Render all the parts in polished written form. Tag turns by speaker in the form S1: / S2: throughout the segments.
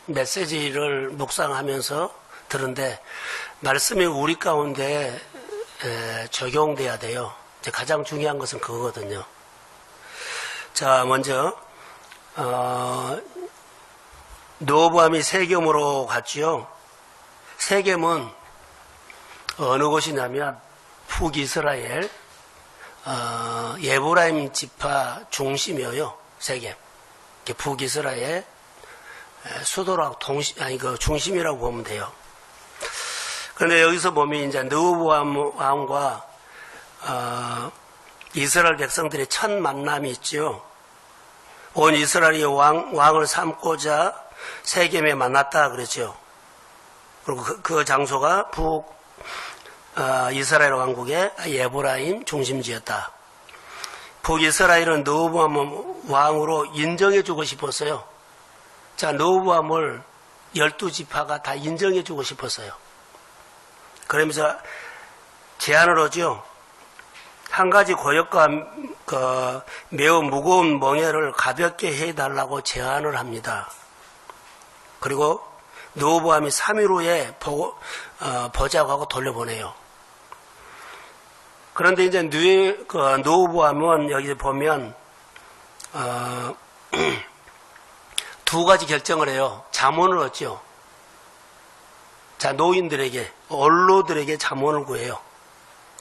S1: 메시지를 묵상하면서 들은데 말씀이 우리 가운데 적용돼야 돼요. 이제 가장 중요한 것은 그거거든요. 자, 먼저 르호보암이 세겜으로 갔지요. 세겜은 어느 곳이냐면 북이스라엘 에브라임 지파 중심이에요. 세겜. 북이스라엘 수도라고 중심이라고 보면 돼요. 그런데 여기서 보면 이제 르호보암 왕과 이스라엘 백성들의 첫 만남이 있죠. 온 이스라엘이 왕을 삼고자 세겜에 만났다 그랬죠. 그리고 그 장소가 이스라엘 왕국의 에브라임 중심지였다. 북이스라엘은 르호보암 왕으로 인정해주고 싶었어요. 자, 르호보암을 12지파가 다 인정해주고 싶었어요. 그러면서 제안을 하죠. 한 가지 고역과 매우 무거운 멍에를 가볍게 해달라고 제안을 합니다. 그리고 르호보암이 3일 후에 보자고 하고 돌려보내요. 그런데 이제 르호보암은 여기 보면 두 가지 결정을 해요. 잠언을 얻죠. 자, 노인들에게, 원로들에게 잠언을 구해요.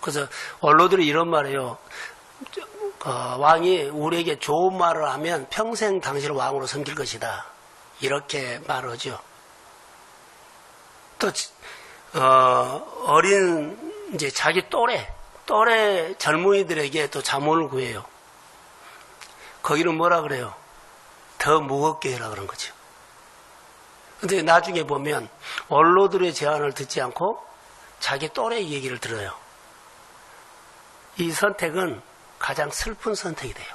S1: 그래서 원로들이 이런 말이에요. 왕이 우리에게 좋은 말을 하면 평생 당신을 왕으로 섬길 것이다. 이렇게 말하죠. 또 어린 이제 자기 또래 젊은이들에게 또 잠언을 구해요. 거기는 뭐라 그래요? 더 무겁게 해라 그런 거죠. 근데 나중에 보면 원로들의 제안을 듣지 않고 자기 또래의 얘기를 들어요. 이 선택은 가장 슬픈 선택이 돼요.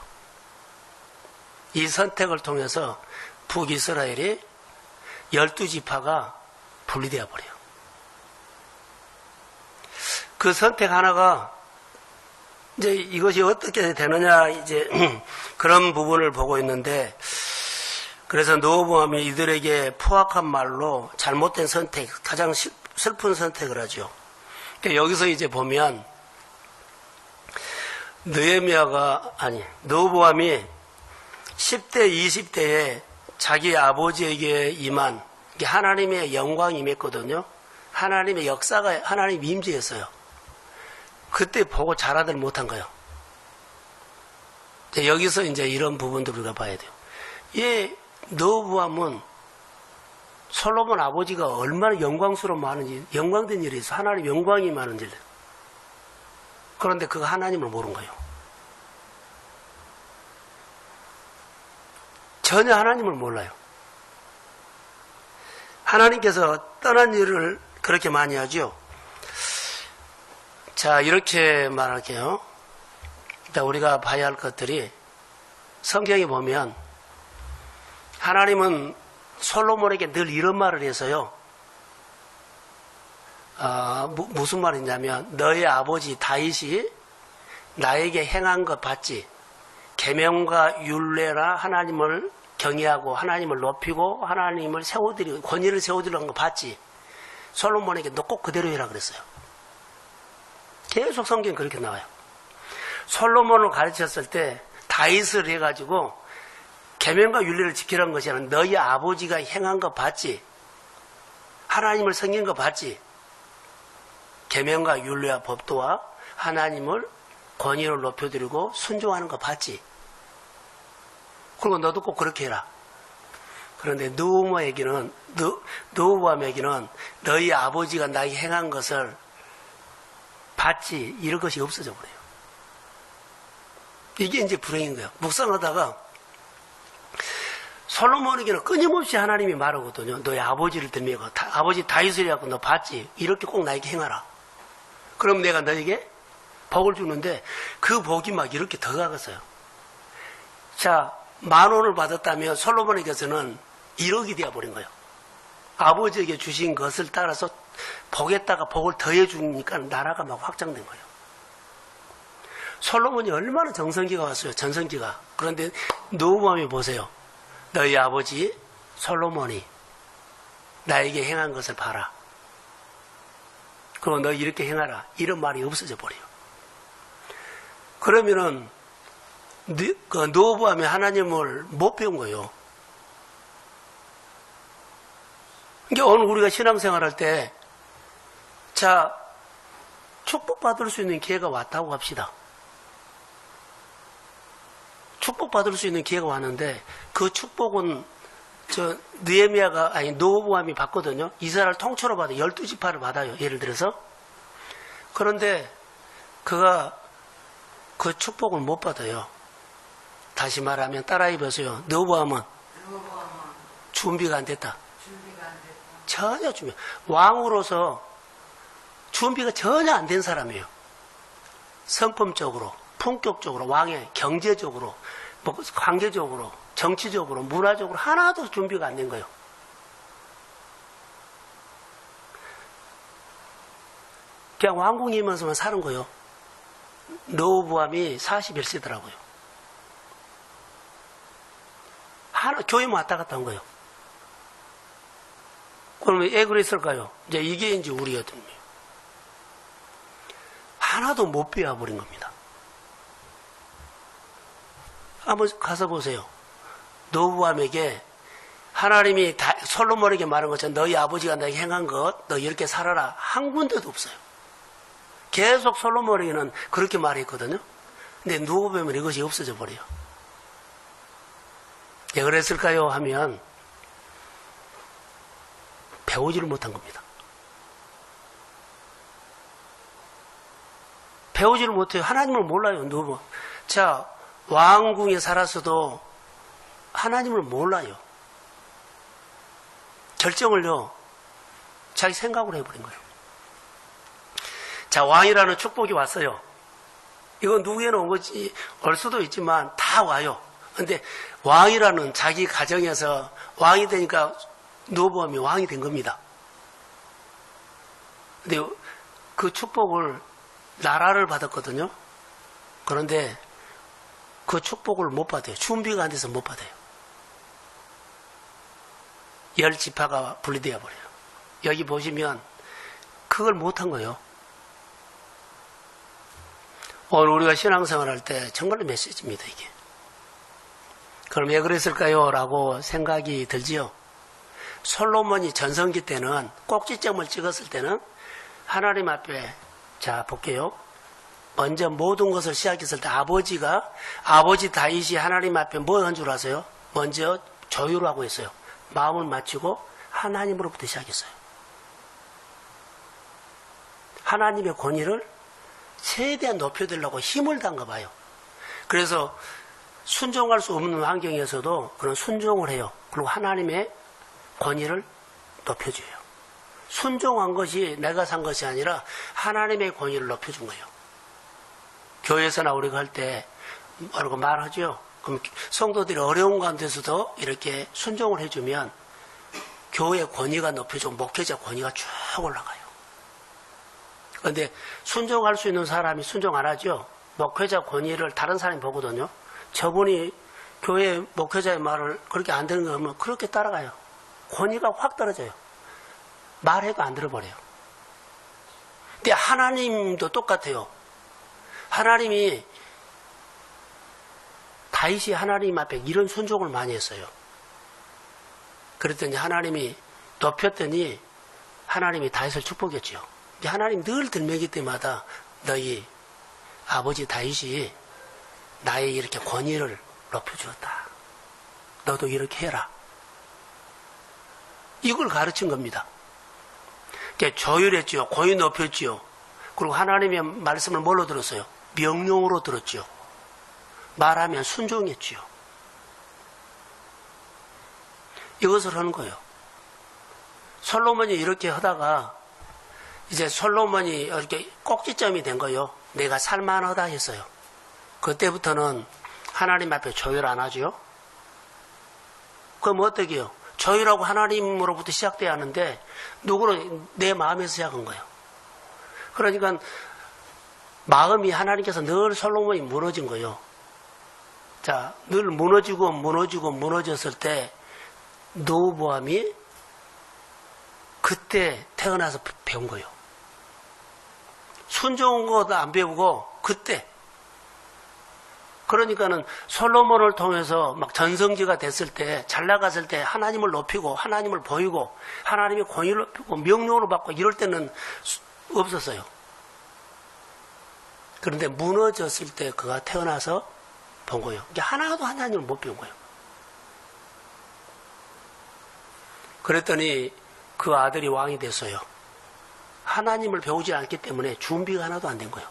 S1: 이 선택을 통해서 북이스라엘이 12지파가 분리되어 버려요. 그 선택 하나가 이제 이것이 어떻게 되느냐 이제 그런 부분을 보고 있는데, 그래서 르호보암이 이들에게 포악한 말로 잘못된 선택, 가장 슬픈 선택을 하죠. 그러니까 여기서 이제 보면 르호보암이 10대, 20대에 자기 아버지에게 임한 하나님의 영광이 임했거든요. 하나님의 역사가 하나님 임재였어요. 그때 보고 자라들 못한 거예요. 여기서 이제 이런 부분들을 우리가 봐야 돼요. 르호보암은 솔로몬 아버지가 얼마나 영광스러운 많은지, 영광된 일이 있어. 하나님 영광이 많은 일. 그런데 그거 하나님을 모르는 거예요. 전혀 하나님을 몰라요. 하나님께서 떠난 일을 그렇게 많이 하죠. 자, 이렇게 말할게요. 일단 우리가 봐야 할 것들이, 성경에 보면 하나님은 솔로몬에게 늘 이런 말을 해서요. 무슨 말이냐면, 너의 아버지 다윗이 나에게 행한 것 봤지? 계명과 율례라 하나님을 경외하고 하나님을 높이고 하나님을 세워드리고 권위를 세워드리는 거 봤지? 솔로몬에게 너 꼭 그대로 해라 그랬어요. 계속 성경에 그렇게 나와요. 솔로몬을 가르쳤을 때 다윗을 해가지고 계명과 율례를 지키라는 것이 아니라 너희 아버지가 행한 거 봤지? 하나님을 섬긴 거 봤지? 계명과 율례와 법도와 하나님을 권위를 높여드리고 순종하는 거 봤지? 그리고 너도 꼭 그렇게 해라. 그런데 르호보암에게는 너희 아버지가 나에게 행한 것을 봤지? 이런 것이 없어져 버려요. 이게 이제 불행인 거예요. 묵상하다가 솔로몬에게는 끊임없이 하나님이 말하거든요. 너희 아버지를 덤비고 아버지 다윗을 해갖고 너 봤지? 이렇게 꼭 나에게 행하라. 그럼 내가 너에게 복을 주는데 그 복이 막 이렇게 더 가겠어요. 자, 10,000원을 받았다면 솔로몬에게서는 1억이 되어버린 거예요. 아버지에게 주신 것을 따라서 복에다가 복을 더해 주니까 나라가 막 확장된 거예요. 솔로몬이 얼마나 정성기가 왔어요. 전성기가. 그런데 르호보암이 보세요. 너희 아버지 솔로몬이 나에게 행한 것을 봐라. 그리고 너 이렇게 행하라. 이런 말이 없어져 버려요. 그러면은 그 노부함이 하나님을 못 배운 거예요. 그러니까 오늘 우리가 신앙생활할 때, 자, 축복받을 수 있는 기회가 왔다고 합시다. 축복받을 수 있는 기회가 왔는데, 그 축복은 노부함이 받거든요. 이스라엘 통째로 받아요. 12지파를 받아요. 예를 들어서. 그런데 그가 그 축복을 못 받아요. 다시 말하면 따라해 보세요. 노부함은 준비가 안 됐다. 전혀 왕으로서 준비가 전혀 안 된 사람이에요. 성품적으로, 품격적으로, 왕의 경제적으로, 관계적으로, 정치적으로, 문화적으로 하나도 준비가 안 된 거예요. 그냥 왕궁이면서만 사는 거예요. 노부함이 41세더라고요. 교회만 왔다 갔다 한 거예요. 그러면 왜 그랬을까요? 이제 이게 이제 우리거든요. 하나도 못 배워버린 겁니다. 한번 가서 보세요. 노부함에게 하나님이 솔로몬에게 말한 것처럼 너희 아버지가 너에게 행한 것, 너 이렇게 살아라. 한 군데도 없어요. 계속 솔로몬에게는 그렇게 말했거든요. 근데 노부함은 이것이 없어져 버려요. 왜 그랬을까요? 하면 배우지를 못한 겁니다. 배우지를 못해요. 하나님을 몰라요. 누구? 자, 왕궁에 살았어도 하나님을 몰라요. 결정을요, 자기 생각으로 해버린 거예요. 자, 왕이라는 축복이 왔어요. 이건 누구에는 올 수도 있지만 다 와요. 근데 왕이라는 자기 가정에서 왕이 되니까 노부함이 왕이 된 겁니다. 근데 그 축복을 나라를 받았거든요. 그런데 그 축복을 못 받아요. 준비가 안 돼서 못 받아요. 10지파가 분리되어 버려요. 여기 보시면 그걸 못한 거예요. 오늘 우리가 신앙생활 할 때 정말로 메시지입니다, 이게. 그럼 왜 그랬을까요? 라고 생각이 들지요. 솔로몬이 전성기 때는 꼭지점을 찍었을 때는 하나님 앞에, 자 볼게요. 먼저 모든 것을 시작했을 때 아버지 다윗이 하나님 앞에 뭐 한 줄 아세요? 먼저 조율하고 했어요. 마음을 맞추고 하나님으로부터 시작했어요. 하나님의 권위를 최대한 높여드리려고 힘을 담가 봐요. 그래서 순종할 수 없는 환경에서도 그런 순종을 해요. 그리고 하나님의 권위를 높여줘요. 순종한 것이 내가 산 것이 아니라 하나님의 권위를 높여준 거예요. 교회에서나 우리가 할 때 뭐라고 말하죠. 그럼 성도들이 어려운 가운데서도 이렇게 순종을 해주면 교회 권위가 높여지고 목회자 권위가 쭉 올라가요. 그런데 순종할 수 있는 사람이 순종 안 하죠. 목회자 권위를 다른 사람이 보거든요. 저분이 교회 목회자의 말을 그렇게 안 듣는 거 보면 그렇게 따라가요. 권위가 확 떨어져요. 말해도 안 들어버려요. 근데 하나님도 똑같아요. 하나님이 다윗이 하나님 앞에 이런 순종을 많이 했어요. 그랬더니 하나님이 높였더니 하나님이 다윗을 축복했죠. 하나님 늘 들매기 때마다 너희 아버지 다윗이 나의 이렇게 권위를 높여주었다. 너도 이렇게 해라. 이걸 가르친 겁니다. 조율했지요. 권위 높였지요. 그리고 하나님의 말씀을 뭘로 들었어요? 명령으로 들었지요. 말하면 순종했지요. 이것을 하는 거예요. 솔로몬이 이렇게 하다가 이제 솔로몬이 이렇게 꼭지점이 된 거예요. 내가 살만하다 했어요. 그때부터는 하나님 앞에 조율 안 하죠. 그럼 어떻게 해요? 조율하고 하나님으로부터 시작돼야 하는데 누구는 내 마음에서 시작한 거예요. 그러니까 마음이 하나님께서 늘 솔로몬이 무너진 거예요. 자, 늘 무너지고 무너졌을 때 노부함이 그때 태어나서 배운 거예요. 순종한 것도 안 배우고 그때. 그러니까는 솔로몬을 통해서 막 전성기가 됐을 때, 잘 나갔을 때 하나님을 높이고 하나님을 보이고 하나님의 권위를 높이고 명령을 받고 이럴 때는 없었어요. 그런데 무너졌을 때 그가 태어나서 본 거예요. 이게 하나도 하나님을 못 배운 거예요. 그랬더니 그 아들이 왕이 됐어요. 하나님을 배우지 않기 때문에 준비가 하나도 안 된 거예요.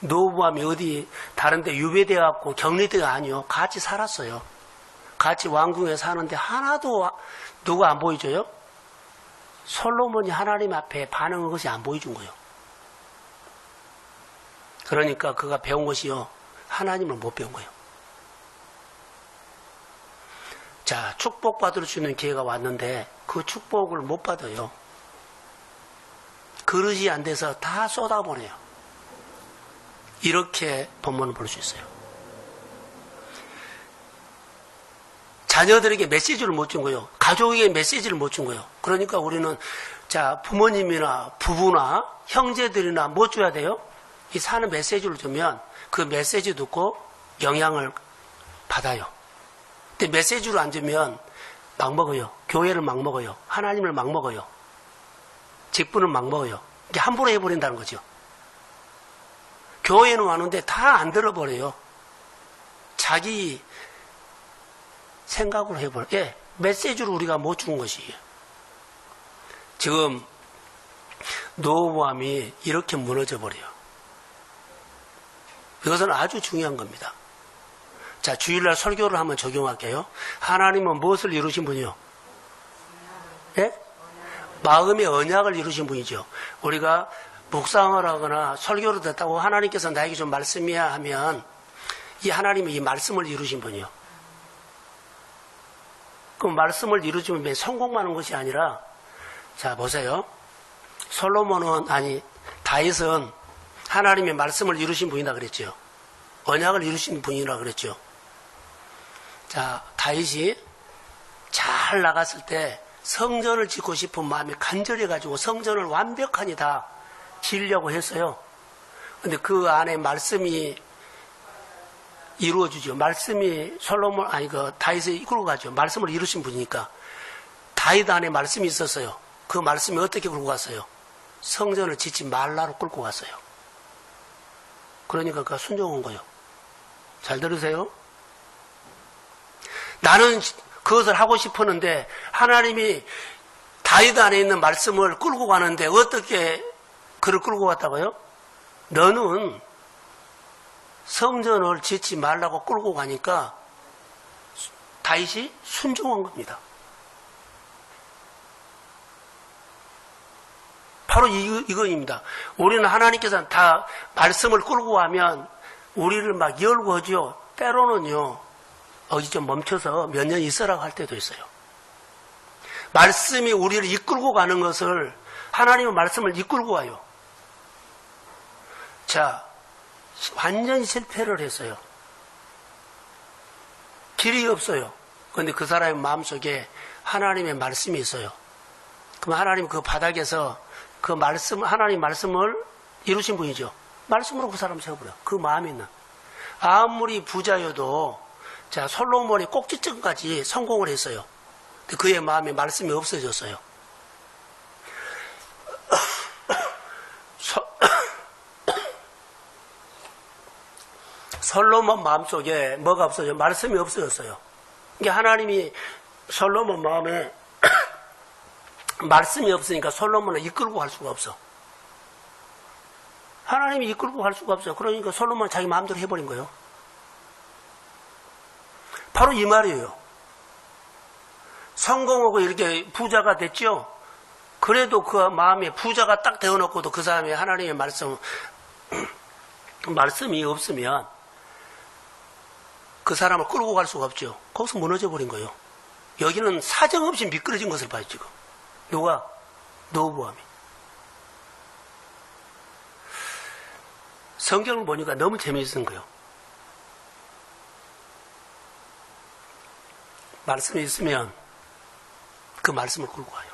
S1: 노부함이 어디 다른 데 유배돼 갖고 격리대가 아니요. 같이 살았어요. 같이 왕궁에 사는데 하나도 누가 안 보여줘요? 솔로몬이 하나님 앞에 반응한 것이 안 보여준 거예요. 그러니까 그가 배운 것이요. 하나님을 못 배운 거예요. 자, 축복받을 수 있는 기회가 왔는데 그 축복을 못 받아요. 그릇이 안 돼서 다 쏟아보내요. 이렇게 본문을 볼 수 있어요. 자녀들에게 메시지를 못 준 거예요. 가족에게 메시지를 못 준 거예요. 그러니까 우리는 자, 부모님이나 부부나 형제들이나 뭐 줘야 돼요? 이 사는 메시지를 주면 그 메시지 듣고 영향을 받아요. 근데 메시지를 안 주면 막 먹어요. 교회를 막 먹어요. 하나님을 막 먹어요. 직분을 막 먹어요. 이게 함부로 해버린다는 거죠. 교회는 왔는데 다 안 들어버려요. 자기 생각으로 해버려요. 예, 메시지를 우리가 못 준 것이에요. 지금 노부함이 이렇게 무너져 버려요. 이것은 아주 중요한 겁니다. 자, 주일날 설교를 한번 적용할게요. 하나님은 무엇을 이루신 분이요? 예? 마음의 언약을 이루신 분이죠. 우리가 묵상을 하거나 설교를 듣다고 하나님께서 나에게 좀 말씀이야 하면 이 하나님이 이 말씀을 이루신 분이요. 그 말씀을 이루시면 성공만 하는 것이 아니라 자, 보세요. 다윗은 하나님의 말씀을 이루신 분이다 그랬죠. 언약을 이루신 분이라 그랬죠. 자, 다윗이 잘 나갔을 때 성전을 짓고 싶은 마음이 간절해가지고 성전을 완벽하니 다 지으려고 했어요. 근데 그 안에 말씀이 이루어지죠. 말씀이 다윗을 이끌고 가죠. 말씀을 이루신 분이니까. 다윗 안에 말씀이 있었어요. 그 말씀이 어떻게 끌고 갔어요? 성전을 짓지 말라로 끌고 갔어요. 그러니까 그가 순종한 거예요. 잘 들으세요? 나는 그것을 하고 싶었는데 하나님이 다윗 안에 있는 말씀을 끌고 가는데 어떻게 그를 끌고 갔다고요? 너는 성전을 짓지 말라고 끌고 가니까 다윗이 순종한 겁니다. 바로 이거입니다. 우리는 하나님께서 다 말씀을 끌고 가면 우리를 막 열고 하죠. 때로는요, 어디 좀 멈춰서 몇 년 있으라고 할 때도 있어요. 말씀이 우리를 이끌고 가는 것을 하나님의 말씀을 이끌고 와요. 자, 완전히 실패를 했어요. 길이 없어요. 그런데 그 사람의 마음속에 하나님의 말씀이 있어요. 그럼 하나님 그 바닥에서 그 말씀, 하나님 말씀을 이루신 분이죠. 말씀으로 그 사람을 세워버려. 그 마음이 있는. 아무리 부자여도 자, 솔로몬이 꼭지점까지 성공을 했어요. 근데 그의 마음에 말씀이 없어졌어요. 솔로몬 마음속에 뭐가 없어져요? 말씀이 없어졌어요. 이게 하나님이 솔로몬 마음에 말씀이 없으니까 솔로몬을 이끌고 갈 수가 없어. 하나님이 이끌고 갈 수가 없어요. 그러니까 솔로몬은 자기 마음대로 해버린 거예요. 바로 이 말이에요. 성공하고 이렇게 부자가 됐죠. 그래도 그 마음에 부자가 딱 되어놓고도 그 사람이 하나님의 말씀이 없으면 그 사람을 끌고 갈 수가 없죠. 거기서 무너져 버린 거예요. 여기는 사정없이 미끄러진 것을 봐요, 지금. 누가? 노부함이. 성경을 보니까 너무 재미있는 거예요. 말씀이 있으면 그 말씀을 끌고 와요.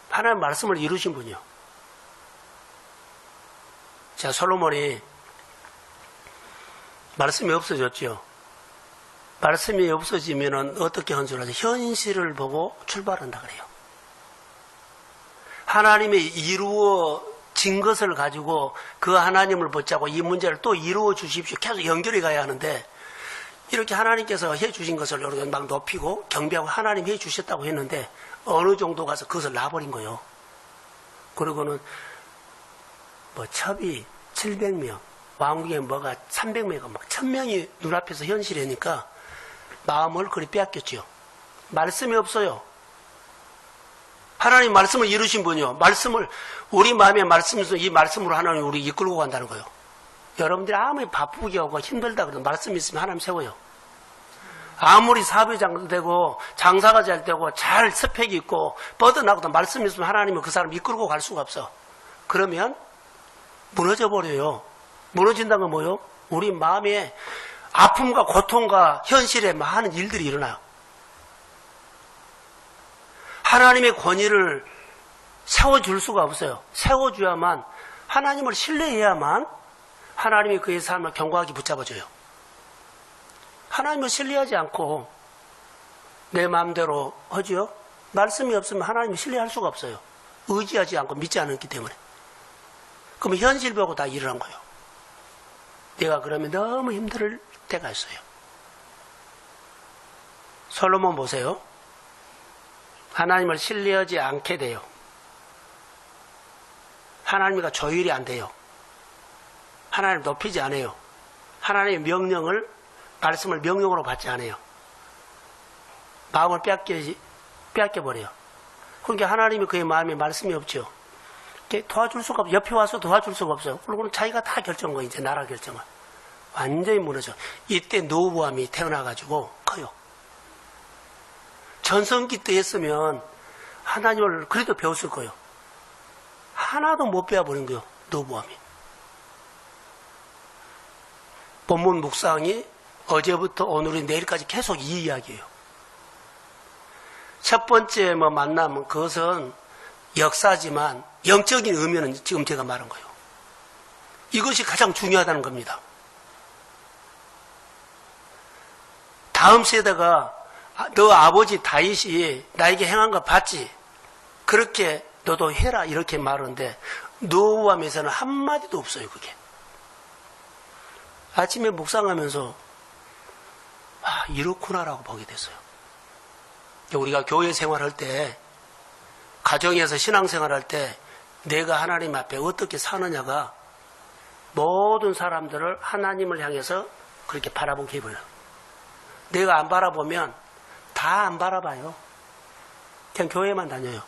S1: 하나님 말씀을 이루신 분이요. 자, 솔로몬이 말씀이 없어졌죠. 말씀이 없어지면 어떻게 한 줄 아세요? 현실을 보고 출발한다 그래요. 하나님이 이루어진 것을 가지고 그 하나님을 붙잡고 이 문제를 또 이루어 주십시오. 계속 연결해 가야 하는데, 이렇게 하나님께서 해주신 것을 여러 막 높이고 경배하고 하나님 해주셨다고 했는데 어느 정도 가서 그것을 놔버린 거예요. 그리고는 뭐 첩이 700명, 왕궁에 뭐가 300명가 막 1000명이 눈앞에서 현실이니까 마음을 그리 빼앗겼죠. 말씀이 없어요. 하나님 말씀을 이루신 분이요. 말씀을 우리 마음에 말씀에서 이 말씀으로 하나님 우리 이끌고 간다는 거예요. 여러분들이 아무리 바쁘게 하고 힘들다 그래도 말씀이 있으면 하나님 세워요. 아무리 사업이 잘 되고 장사가 잘 되고 잘 스펙이 있고 뻗어나고도 말씀이 있으면 하나님은 그 사람 이끌고 갈 수가 없어. 그러면 무너져 버려요. 무너진다는 건 뭐예요? 우리 마음에 아픔과 고통과 현실에 많은 일들이 일어나요. 하나님의 권위를 세워줄 수가 없어요. 세워줘야만, 하나님을 신뢰해야만 하나님이 그의 삶을 견고하게 붙잡아줘요. 하나님을 신뢰하지 않고 내 마음대로 하죠. 말씀이 없으면 하나님을 신뢰할 수가 없어요. 의지하지 않고 믿지 않았기 때문에. 그러면 현실 보고 다 일을 한 거예요. 내가 그러면 너무 힘들 때가 있어요. 솔로몬 보세요. 하나님을 신뢰하지 않게 돼요. 하나님과 조율이 안 돼요. 하나님 높이지 않아요. 하나님의 명령을, 말씀을 명령으로 받지 않아요. 마음을 빼앗겨버려요. 그러니까 하나님이 그의 마음에 말씀이 없죠. 도와줄 수가 없어요. 옆에 와서 도와줄 수가 없어요. 그리고는 자기가 다 결정한 거예요. 이제 나라 결정을. 완전히 무너져. 이때 노부함이 태어나가지고 커요. 전성기 때 했으면 하나님을 그래도 배웠을 거예요. 하나도 못 배워버린 거예요. 노부함이. 본문 묵상이 어제부터 오늘이 내일까지 계속 이 이야기예요. 첫 번째 만남, 그것은 역사지만 영적인 의미는 지금 제가 말한 거예요. 이것이 가장 중요하다는 겁니다. 다음 세대가 너 아버지 다윗이 나에게 행한 거 봤지? 그렇게 너도 해라 이렇게 말하는데 노후함에서는 한마디도 없어요. 그게. 아침에 묵상하면서 이렇구나라고 보게 됐어요. 우리가 교회 생활할 때, 가정에서 신앙생활할 때 내가 하나님 앞에 어떻게 사느냐가 모든 사람들을 하나님을 향해서 그렇게 바라보게 해버려요. 내가 안 바라보면 다 안 바라봐요. 그냥 교회만 다녀요.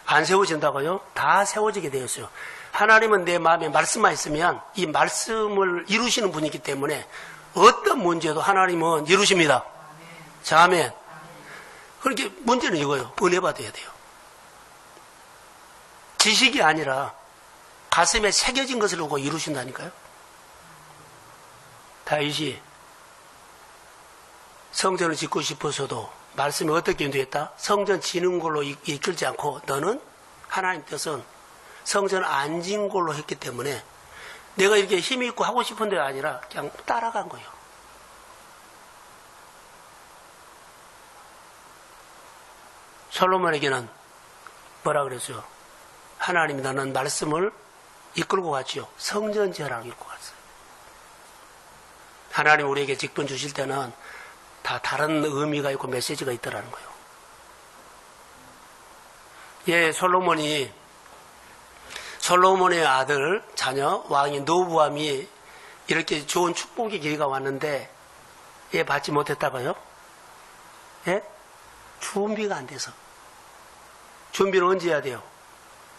S1: 안 세워진다고요? 다 세워지게 되어 있어요. 하나님은 내 마음에 말씀만 있으면 이 말씀을 이루시는 분이기 때문에 어떤 문제도 하나님은 이루십니다. 자, 아멘. 그렇게 문제는 이거예요. 은혜 받아야 돼요. 지식이 아니라 가슴에 새겨진 것을 보고 이루신다니까요. 다윗이 성전을 짓고 싶어서도 말씀이 어떻게 인도했다? 성전 지는 걸로 이끌지 않고 너는 하나님 뜻은 성전 안 진 걸로 했기 때문에 내가 이렇게 힘이 있고 하고 싶은 데가 아니라 그냥 따라간 거예요. 솔로몬에게는 뭐라 그랬어요? 하나님이 너는 말씀을 이끌고 갔지요. 성전 지으라고 이끌고 갔어요. 하나님 우리에게 직분 주실 때는 다 다른 의미가 있고 메시지가 있더라는 거예요. 예, 솔로몬의 아들, 자녀, 왕인 노부함이 이렇게 좋은 축복의 기회가 왔는데 예, 받지 못했다고요? 예? 준비가 안 돼서. 준비는 언제 해야 돼요?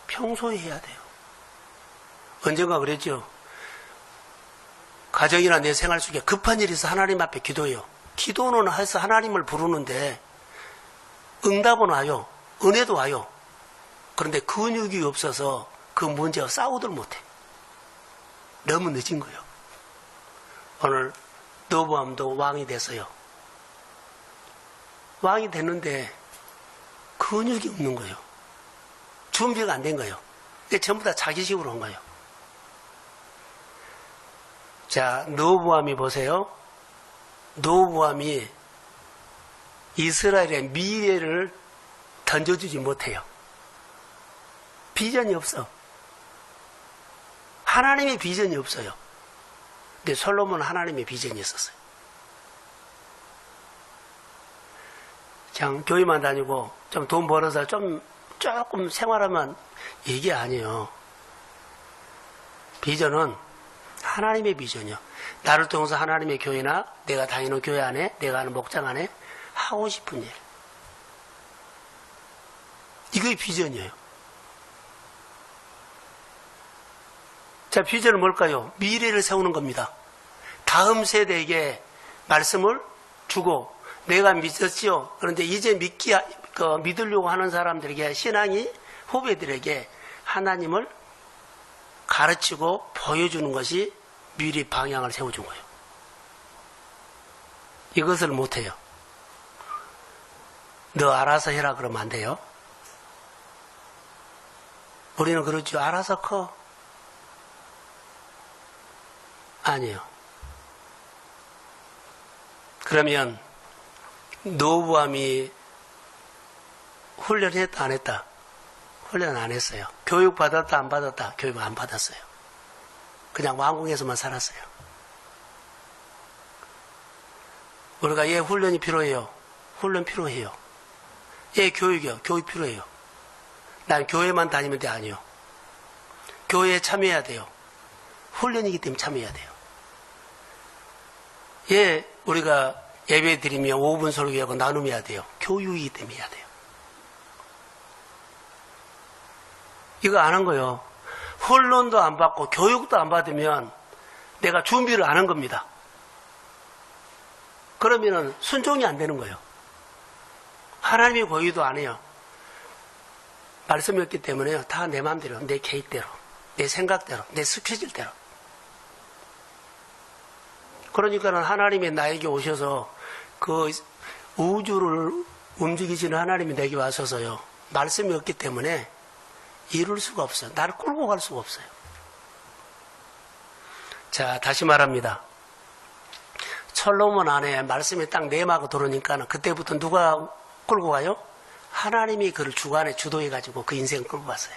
S1: 평소에 해야 돼요. 언젠가 그랬죠. 가정이나 내 생활 속에 급한 일이 있어 하나님 앞에 기도해요. 기도는 해서 하나님을 부르는데 응답은 와요. 은혜도 와요. 그런데 근육이 없어서 그 문제와 싸우들 못해. 너무 늦은 거예요. 오늘 노부함도 왕이 됐어요. 왕이 됐는데 근육이 없는 거예요. 준비가 안 된 거예요. 이게 전부 다 자기식으로 한 거예요. 자, 르호보암이 보세요. 르호보암이 이스라엘의 미래를 던져주지 못해요. 비전이 없어. 하나님의 비전이 없어요. 근데 솔로몬은 하나님의 비전이 있었어요. 그냥 교회만 다니고 좀 돈 벌어서 조금 생활하면 이게 아니에요. 비전은 하나님의 비전이요. 나를 통해서 하나님의 교회나 내가 다니는 교회 안에, 내가 하는 목장 안에 하고 싶은 일. 이게 비전이에요. 자, 비전은 뭘까요? 미래를 세우는 겁니다. 다음 세대에게 말씀을 주고 내가 믿었지요. 그런데 이제 믿으려고 하는 사람들에게 신앙이 후배들에게 하나님을 가르치고 보여주는 것이 미래 방향을 세워준 거예요. 이것을 못해요. 너 알아서 해라 그러면 안 돼요. 우리는 그러죠. 알아서 커. 아니에요. 그러면 르호보암이 훈련했다 안 했다? 훈련 안 했어요. 교육 받았다 안 받았다? 교육 안 받았어요. 그냥 왕궁에서만 살았어요. 우리가 얘 훈련이 필요해요. 훈련 필요해요. 얘 교육이요. 교육 필요해요. 난 교회만 다니면 돼? 아니요. 교회에 참여해야 돼요. 훈련이기 때문에 참여해야 돼요. 얘 우리가 예배 드리며 5분 설교하고 나눔해야 돼요. 교육이기 때문에 해야 돼요. 이거 안 한 거예요. 훈련도 안 받고 교육도 안 받으면 내가 준비를 안 한 겁니다. 그러면은 순종이 안 되는 거예요. 하나님의 고의도 안 해요. 말씀이었기 때문에요. 다 내 마음대로, 내 계획대로, 내 생각대로, 내 스케줄대로. 그러니까는 하나님이 나에게 오셔서 그 우주를 움직이시는 하나님이 내게 와서서요. 말씀이 없기 때문에 이룰 수가 없어요. 나를 끌고 갈 수가 없어요. 자, 다시 말합니다. 솔로몬 안에 말씀이 딱 내마고 들어오니까 그때부터 누가 끌고 가요? 하나님이 그를 주관에 주도해가지고 그 인생을 끌고 갔어요.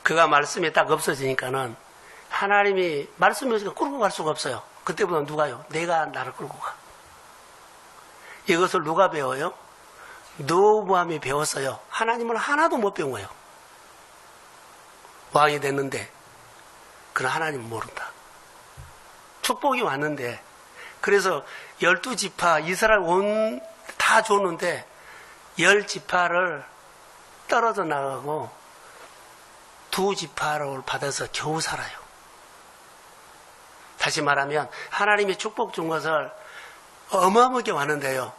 S1: 그가 말씀이 딱 없어지니까는 하나님이 말씀이 없으니까 끌고 갈 수가 없어요. 그때부터 누가요? 내가 나를 끌고 가. 이것을 누가 배워요? 르호보암이 배웠어요. 하나님을 하나도 못 배운 거예요. 왕이 됐는데 그러나 하나님은 모른다. 축복이 왔는데 그래서 12지파 이스라엘 온 다 줬는데 10지파를 떨어져 나가고 2지파를 받아서 겨우 살아요. 다시 말하면 하나님이 축복 준 것을 어마어마하게 왔는데요.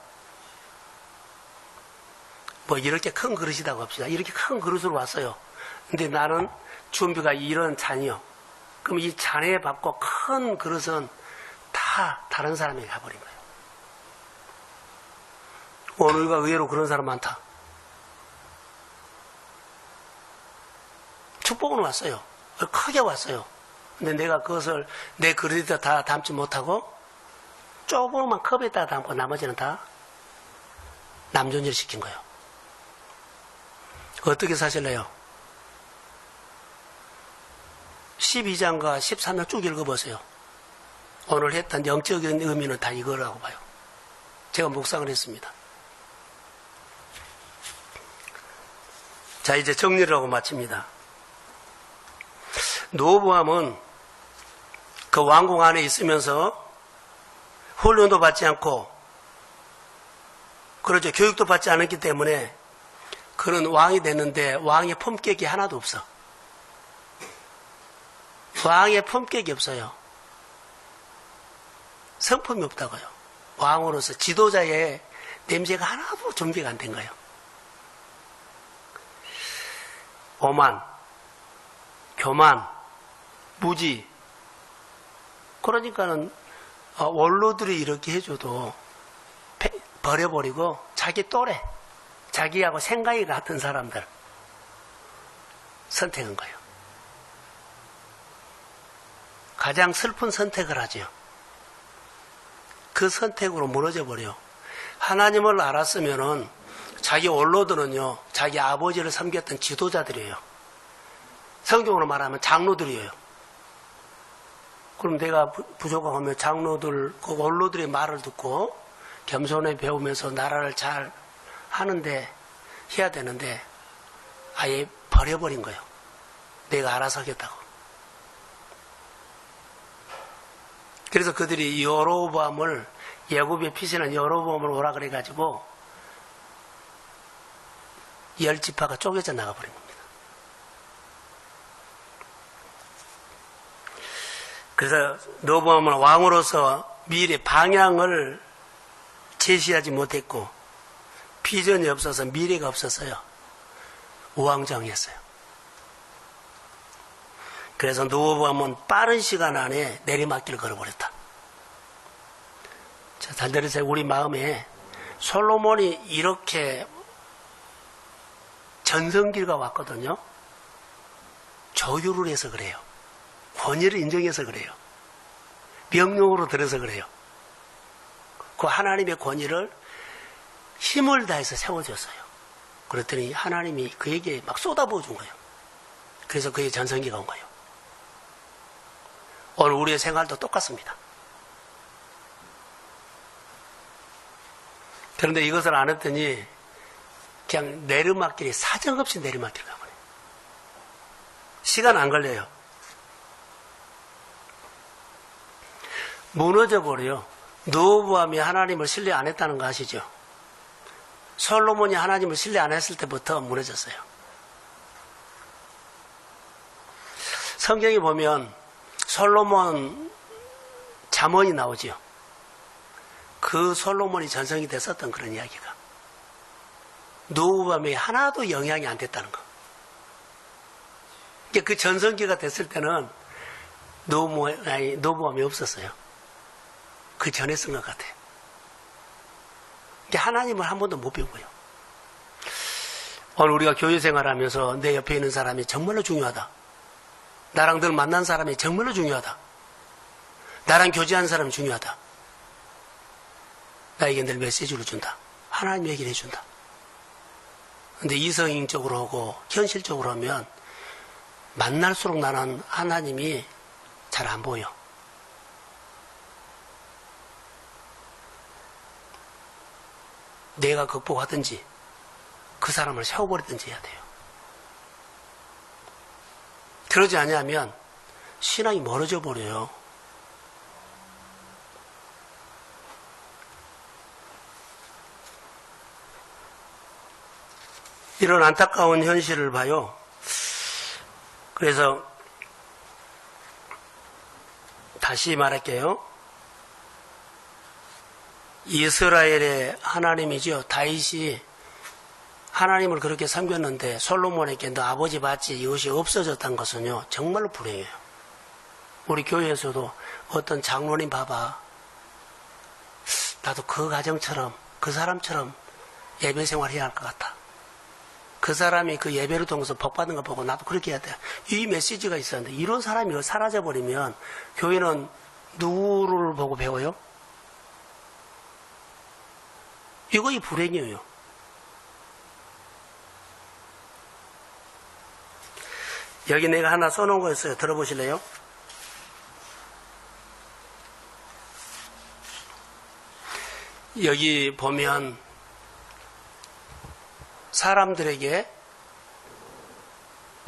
S1: 뭐 이렇게 큰 그릇이라고 합시다. 이렇게 큰 그릇으로 왔어요. 근데 나는 준비가 이런 잔이요. 그럼 이 잔에 받고 큰 그릇은 다 다른 사람에게 가버린 거예요. 오늘과 의외로 그런 사람 많다. 축복은 왔어요. 크게 왔어요. 근데 내가 그것을 내 그릇에다 다 담지 못하고 조그만 컵에다 담고 나머지는 다 남존일 시킨 거예요. 어떻게 사실래요? 12장과 13장 쭉 읽어보세요. 오늘 했던 영적인 의미는 다 이거라고 봐요. 제가 묵상을 했습니다. 자, 이제 정리를 하고 마칩니다. 르호보암은 그 왕궁 안에 있으면서 훈련도 받지 않고, 그렇죠. 교육도 받지 않았기 때문에 그는 왕이 됐는데 왕의 품격이 하나도 없어. 왕의 품격이 없어요. 성품이 없다고요. 왕으로서 지도자의 냄새가 하나도 준비가 안 된 거예요. 오만, 교만, 무지. 그러니까는 원로들이 이렇게 해줘도 버려버리고 자기 또래, 자기하고 생각이 같은 사람들 선택한 거예요. 가장 슬픈 선택을 하죠. 그 선택으로 무너져 버려요. 하나님을 알았으면은 자기 원로들은요, 자기 아버지를 섬겼던 지도자들이에요. 성경으로 말하면 장로들이에요. 그럼 내가 부족하면 장로들, 그 원로들의 말을 듣고 겸손히 배우면서 나라를 잘 하는데, 해야 되는데, 아예 버려버린 거예요. 내가 알아서 하겠다고. 그래서 그들이 여로보암을, 예굽에 피신한 여로보암을 오라 그래가지고 10지파가 쪼개져 나가버린 겁니다. 그래서 르호보암은 왕으로서 미래 방향을 제시하지 못했고 비전이 없어서 미래가 없었어요. 우왕좌왕했어요. 그래서 르호보암은 빠른 시간 안에 내리막길을 걸어버렸다. 자, 잘 들으세요. 우리 마음에 솔로몬이 이렇게 전성기가 왔거든요. 조율을 해서 그래요. 권위를 인정해서 그래요. 명령으로 들어서 그래요. 그 하나님의 권위를 힘을 다해서 세워줬어요. 그랬더니 하나님이 그에게 막 쏟아부어 준 거예요. 그래서 그의 전성기가 온 거예요. 오늘 우리의 생활도 똑같습니다. 그런데 이것을 안 했더니 그냥 내리막길이 사정없이 내리막길 가버려요. 시간 안 걸려요. 무너져 버려요. 르호보암이 하나님을 신뢰 안 했다는 거 아시죠? 솔로몬이 하나님을 신뢰 안 했을 때부터 무너졌어요. 성경에 보면 솔로몬 잠언이 나오죠. 그 솔로몬이 전성이 됐었던 그런 이야기가. 르호보암이 하나도 영향이 안 됐다는 거. 그 전성기가 됐을 때는 르호보암이 없었어요. 그 전에 쓴 것 같아요. 하나님을 한 번도 못 배운 거예요. 오늘 우리가 교회 생활하면서 내 옆에 있는 사람이 정말로 중요하다. 나랑 늘 만난 사람이 정말로 중요하다. 나랑 교제하는 사람이 중요하다. 나에게 늘 메시지를 준다. 하나님 얘기를 해준다. 근데 이성적으로 하고 현실적으로 하면 만날수록 나는 하나님이 잘 안 보여. 내가 극복하든지 그 사람을 세워버리든지 해야 돼요. 그러지 않으면 신앙이 멀어져 버려요. 이런 안타까운 현실을 봐요. 그래서 다시 말할게요. 이스라엘의 하나님이죠. 다윗이 하나님을 그렇게 섬겼는데 솔로몬에게 너 아버지 봤지? 이것이 없어졌다는 것은요. 정말로 불행해요. 우리 교회에서도 어떤 장로님 봐봐. 나도 그 가정처럼 그 사람처럼 예배 생활해야 할 것 같다. 그 사람이 그 예배를 통해서 복 받는 거 보고 나도 그렇게 해야 돼. 이 메시지가 있었는데 이런 사람이 사라져버리면 교회는 누구를 보고 배워요? 이거이 불행이에요. 여기 내가 하나 써놓은 거 있어요. 들어보실래요? 여기 보면 사람들에게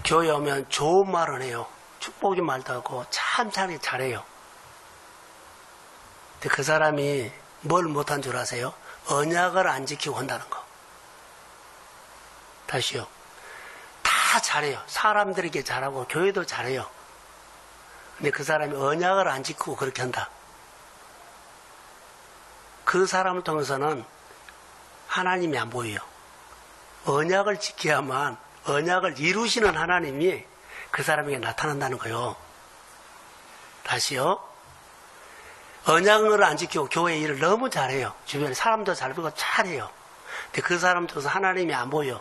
S1: 교회 오면 좋은 말을 해요. 축복의 말도 하고 참 잘해요. 근데 그 사람이 뭘 못한 줄 아세요? 언약을 안 지키고 한다는 거. 다시요. 다 잘해요. 사람들에게 잘하고 교회도 잘해요. 근데 그 사람이 언약을 안 지키고 그렇게 한다. 그 사람을 통해서는 하나님이 안 보여요. 언약을 지켜야만 언약을 이루시는 하나님이 그 사람에게 나타난다는 거예요. 다시요. 언약을 안 지키고 교회 일을 너무 잘해요. 주변에 사람도 잘 보고 잘해요. 근데 그 사람 쪽에서 하나님이 안 보여.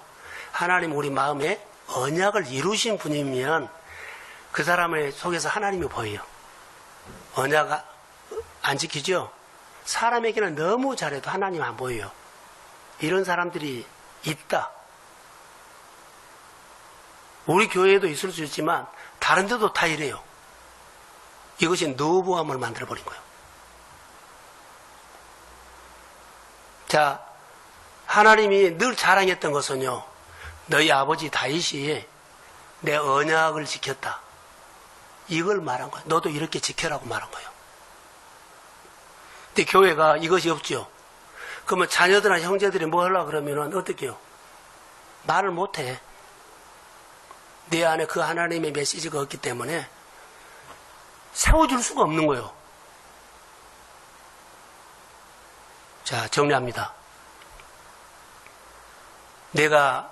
S1: 하나님 우리 마음에 언약을 이루신 분이면 그 사람의 속에서 하나님이 보여요. 언약 안 지키죠? 사람에게는 너무 잘해도 하나님 안 보여요. 이런 사람들이 있다. 우리 교회에도 있을 수 있지만 다른 데도 다 이래요. 이것이 너부함을 만들어버린 거예요. 자, 하나님이 늘 자랑했던 것은요, 너희 아버지 다윗이 내 언약을 지켰다. 이걸 말한 거예요. 너도 이렇게 지켜라고 말한 거예요. 근데 교회가 이것이 없죠. 그러면 자녀들이나 형제들이 뭐 하려고 그러면은 어떻게 해요? 말을 못해. 내 안에 그 하나님의 메시지가 없기 때문에 세워줄 수가 없는 거예요. 자, 정리합니다. 내가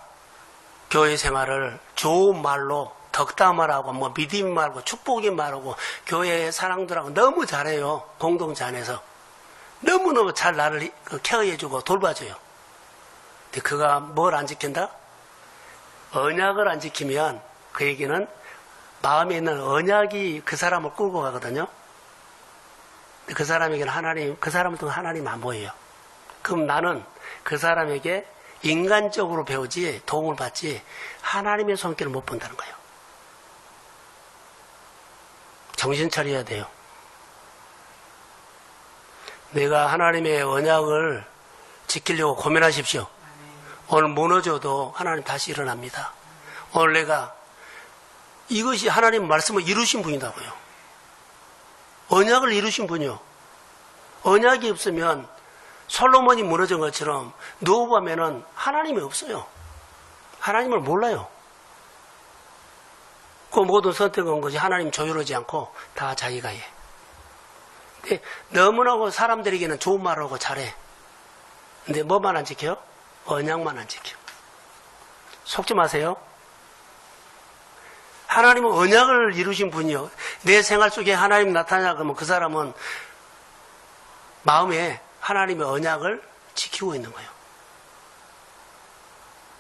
S1: 교회 생활을 좋은 말로 덕담 말하고 뭐 믿음 말고 축복이 말하고 교회 사람들하고 너무 잘해요. 공동체 안에서. 너무너무 잘 나를 케어해주고 돌봐줘요. 근데 그가 뭘 안 지킨다? 언약을 안 지키면 그 얘기는 마음에 있는 언약이 그 사람을 끌고 가거든요. 그 사람에게는 하나님, 그 사람은 또 하나님 안 보여요. 그럼 나는 그 사람에게 인간적으로 배우지 도움을 받지 하나님의 손길을 못 본다는 거예요. 정신 차려야 돼요. 내가 하나님의 언약을 지키려고 고민하십시오. 오늘 무너져도 하나님 다시 일어납니다. 오늘 내가 이것이 하나님 말씀을 이루신 분이라고요. 언약을 이루신 분이요. 언약이 없으면 솔로몬이 무너진 것처럼 노후하면은 하나님이 없어요. 하나님을 몰라요. 그 모든 선택한 것이 하나님 조율하지 않고 다 자기가 해. 근데 너무나고 사람들에게는 좋은 말을 하고 잘해. 근데 뭐만 안 지켜요? 언약만 안 지켜. 속지 마세요. 하나님은 언약을 이루신 분이요. 내 생활 속에 하나님 나타나냐 그러면 그 사람은 마음에 하나님의 언약을 지키고 있는 거예요.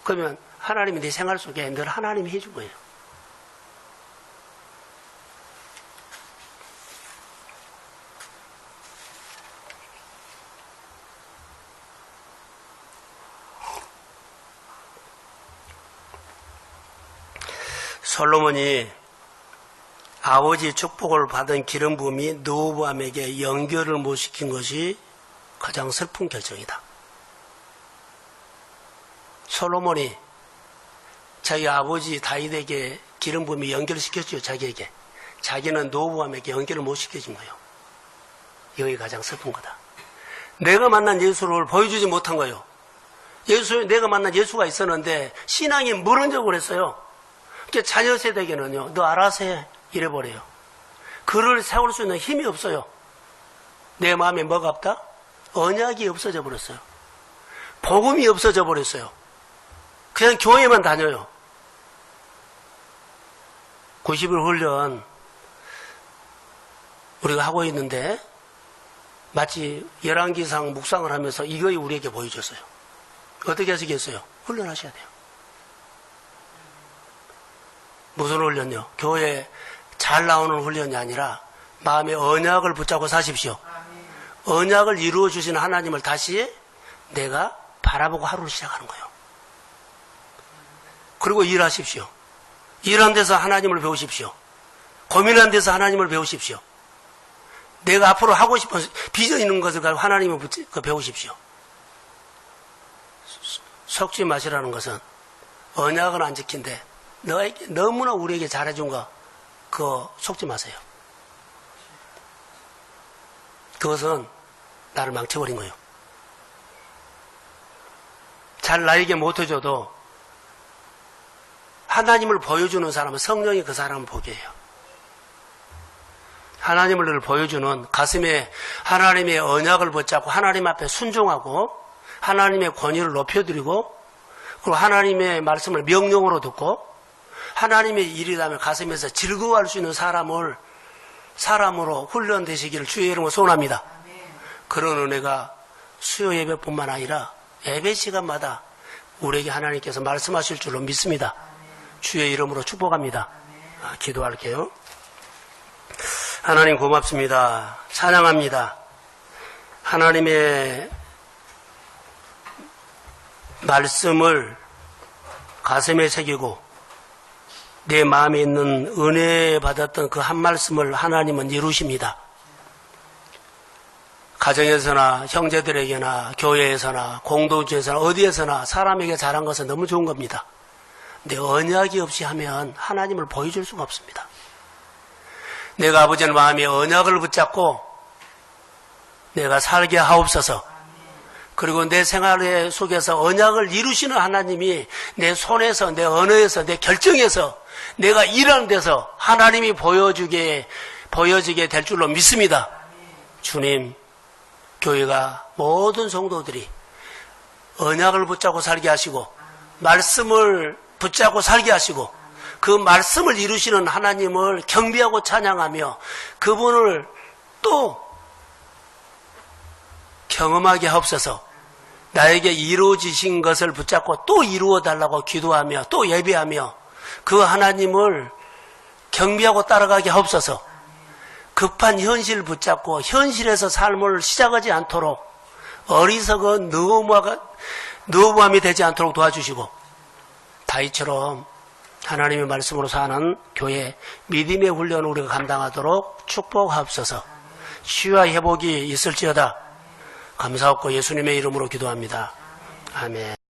S1: 그러면 하나님이 내 생활 속에 늘 하나님이 해준 거예요. 솔로몬이 아버지 축복을 받은 기름 부음이 느호보암에게 연결을 못 시킨 것이 가장 슬픈 결정이다. 솔로몬이 자기 아버지 다윗에게 기름 부음이 연결시켰죠. 자기에게. 자기는 느호보암에게 연결을 못 시켜준 거예요. 이것이 가장 슬픈 거다. 내가 만난 예수를 보여주지 못한 거예요. 내가 만난 예수가 있었는데 신앙이 무너져 버렸어요. 자녀 세대에게는요, 너 알아서 해. 이래버려요. 그를 세울 수 있는 힘이 없어요. 내 마음에 뭐가 없다? 언약이 없어져 버렸어요. 복음이 없어져 버렸어요. 그냥 교회만 다녀요. 90일 훈련 우리가 하고 있는데 마치 열왕기상 묵상을 하면서 이거이 우리에게 보여줬어요. 어떻게 하시겠어요? 훈련하셔야 돼요. 무슨 훈련요? 교회 잘 나오는 훈련이 아니라 마음의 언약을 붙잡고 사십시오. 언약을 이루어 주시는 하나님을 다시 내가 바라보고 하루를 시작하는 거예요. 그리고 일하십시오. 일하는 데서 하나님을 배우십시오. 고민하는 데서 하나님을 배우십시오. 내가 앞으로 하고 싶은 비전 있는 것을 가지고 하나님을 배우십시오. 속지 마시라는 것은 언약을 안 지킨데 너에게 너무나 우리에게 잘해준 거 그거 속지 마세요. 그것은 나를 망쳐버린 거예요. 잘 나에게 못해줘도 하나님을 보여주는 사람은 성령이 그 사람을 보게 해요. 하나님을 늘 보여주는 가슴에 하나님의 언약을 붙잡고 하나님 앞에 순종하고 하나님의 권위를 높여드리고 그리고 하나님의 말씀을 명령으로 듣고 하나님의 일이라면 가슴에서 즐거워할 수 있는 사람으로 훈련되시기를 주의 이름으로 소원합니다. 그런 은혜가 수요 예배뿐만 아니라 예배 시간마다 우리에게 하나님께서 말씀하실 줄로 믿습니다. 주의 이름으로 축복합니다. 기도할게요. 하나님 고맙습니다. 찬양합니다. 하나님의 말씀을 가슴에 새기고 내 마음에 있는 은혜 받았던 그 한 말씀을 하나님은 이루십니다. 가정에서나 형제들에게나 교회에서나 공동체에서나 어디에서나 사람에게 잘한 것은 너무 좋은 겁니다. 근데 언약이 없이 하면 하나님을 보여줄 수가 없습니다. 내가 아버지의 마음에 언약을 붙잡고 내가 살게 하옵소서. 그리고 내 생활 속에서 언약을 이루시는 하나님이 내 손에서, 내 언어에서, 내 결정에서, 내가 일하는 데서 하나님이 보여지게 될 줄로 믿습니다. 주님, 교회가 모든 성도들이 언약을 붙잡고 살게 하시고 말씀을 붙잡고 살게 하시고 그 말씀을 이루시는 하나님을 경배하고 찬양하며 그분을 또 경험하게 하옵소서. 나에게 이루어지신 것을 붙잡고 또 이루어 달라고 기도하며 또 예배하며 그 하나님을 경배하고 따라가게 하옵소서. 급한 현실 붙잡고 현실에서 삶을 시작하지 않도록 어리석은 너무함이 되지 않도록 도와주시고 다윗처럼 하나님의 말씀으로 사는 교회 믿음의 훈련을 우리가 감당하도록 축복하옵소서. 치유와 회복이 있을지어다. 감사하고 예수님의 이름으로 기도합니다. 아멘.